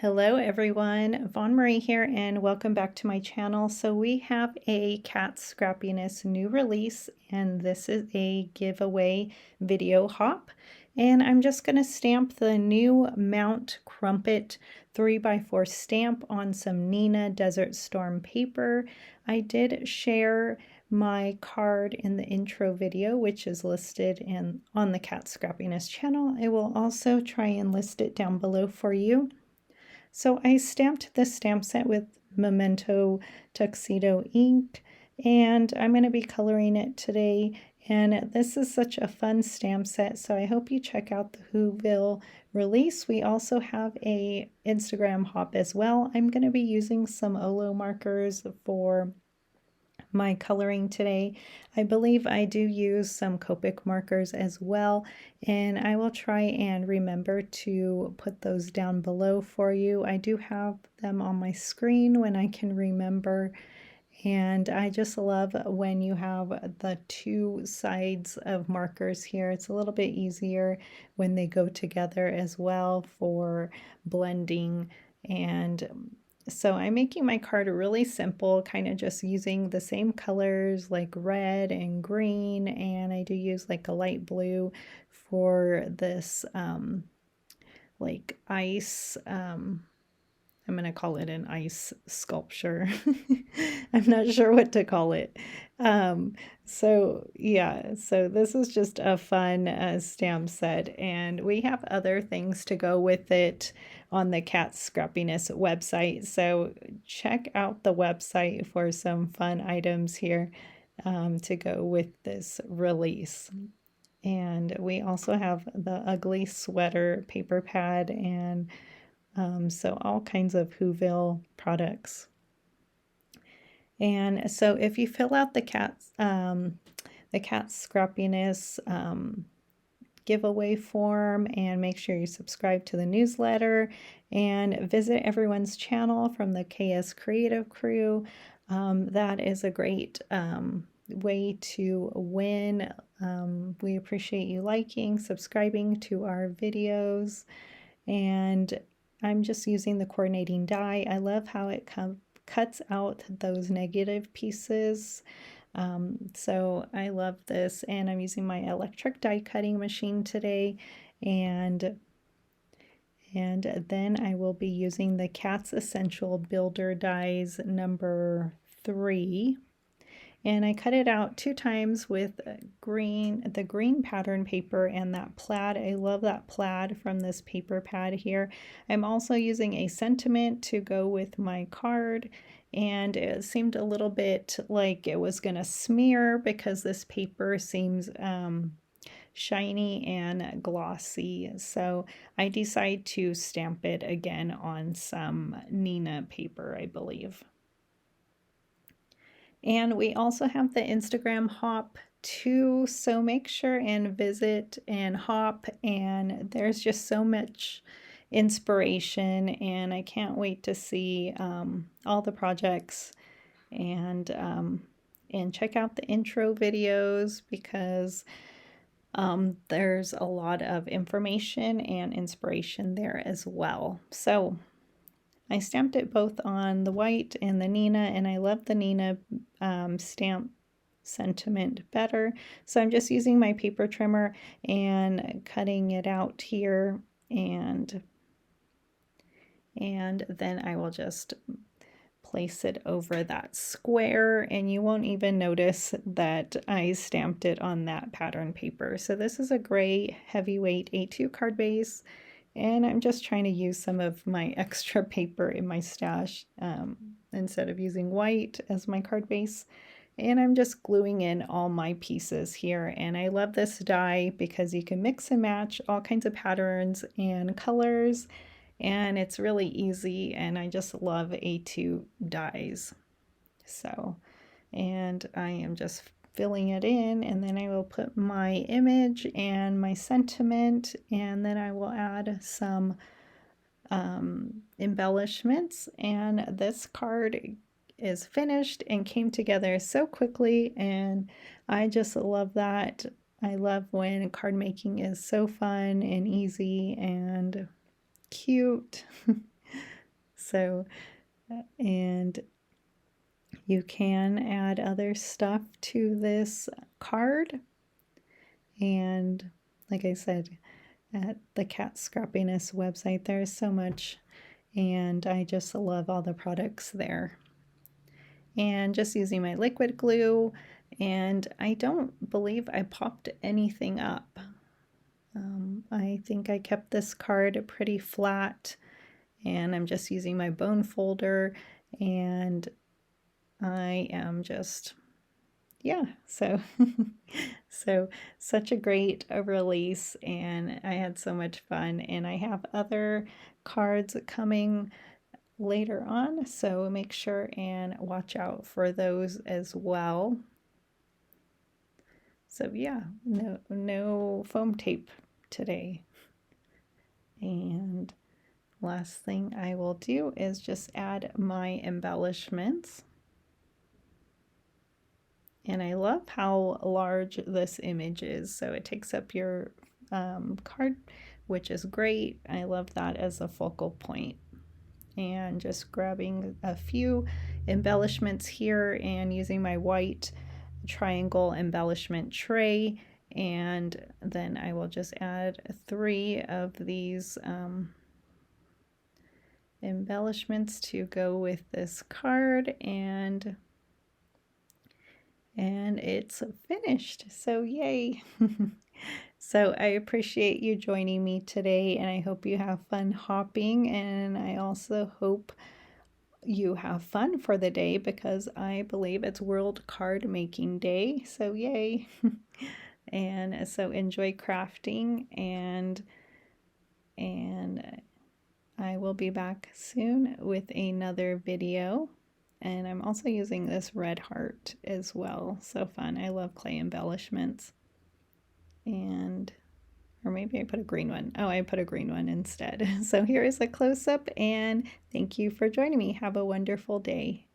Hello everyone, Von Marie here and welcome back to my channel. So we have a Kat Scrappiness new release and this is a giveaway video hop. And I'm just going to stamp the new Mount Crumpet 3x4 stamp on some Nina Desert Storm paper. I did share my card in the intro video, which is listed on the Kat Scrappiness channel. I will also try and list it down below for you. So I stamped this stamp set with Memento Tuxedo ink, and I'm going to be coloring it today. And this is such a fun stamp set, so I hope you check out the Whoville release. We also have a Instagram hop as well. I'm going to be using some Olo markers for my coloring today. I believe I do use some Copic markers as well, and I will try and remember to put those down below for you. I do have them on my screen when I can remember, and I just love when you have the two sides of markers here. It's a little bit easier when they go together as well for blending. And so I'm making my card really simple, kind of just using the same colors like red and green, and I do use like a light blue for this like ice, I'm going to call it an ice sculpture. I'm not sure what to call it. So yeah, so this is just a fun stamp set, and we have other things to go with it on the Kat Scrappiness website. So check out the website for some fun items here to go with this release. And we also have the ugly sweater paper pad and so all kinds of Whoville products. And so if you fill out the Kat Scrappiness giveaway form, and make sure you subscribe to the newsletter and visit everyone's channel from the KS Creative Crew, that is a great way to win. We appreciate you liking, subscribing to our videos, and I'm just using the coordinating die. I love how it cuts out those negative pieces. So I love this, and I'm using my electric die cutting machine today, and then I will be using the Kat's Essential Builder Dies number 3. And I cut it out 2 times with the green pattern paper and that plaid. I love that plaid from this paper pad here. I'm also using a sentiment to go with my card, and it seemed a little bit like it was going to smear because this paper seems shiny and glossy. So I decided to stamp it again on some Nina paper, I believe. And we also have the Instagram hop too, so make sure and visit and hop, and there's just so much inspiration, and I can't wait to see all the projects, and check out the intro videos because there's a lot of information and inspiration there as well. So I stamped it both on the white and the Nina, and I love the Nina stamp sentiment better. So I'm just using my paper trimmer and cutting it out here, and then I will just place it over that square, and you won't even notice that I stamped it on that pattern paper. So this is a gray heavyweight A2 card base, and I'm just trying to use some of my extra paper in my stash instead of using white as my card base. And I'm just gluing in all my pieces here. And I love this die because you can mix and match all kinds of patterns and colors. And it's really easy. And I just love A2 dies. So, and I am just filling it in, and then I will put my image and my sentiment, and then I will add some embellishments, and this card is finished and came together so quickly, and I just love that. I love when card making is so fun and easy and cute. So, and you can add other stuff to this card. And like I said, at the Kat Scrappiness website, there's so much, and I just love all the products there. And just using my liquid glue, and I don't believe I popped anything up. I think I kept this card pretty flat, and I'm just using my bone folder, and I am just, yeah, so so such a great release, and I had so much fun, and I have other cards coming later on, so make sure and watch out for those as well. So yeah, no foam tape today. And last thing I will do is just add my embellishments. And I love how large this image is, so it takes up your card, which is great. I love that as a focal point. And just grabbing a few embellishments here and using my white triangle embellishment tray, and then I will just add 3 of these embellishments to go with this card, and it's finished. So yay. So I appreciate you joining me today, and I hope you have fun hopping, and I also hope you have fun for the day because I believe it's World Card Making Day. So yay. And so enjoy crafting, and I will be back soon with another video. And I'm also using this red heart as well. So fun. I love clay embellishments. And, or maybe I put a green one. Oh, I put a green one instead. So here is a close-up, and thank you for joining me. Have a wonderful day.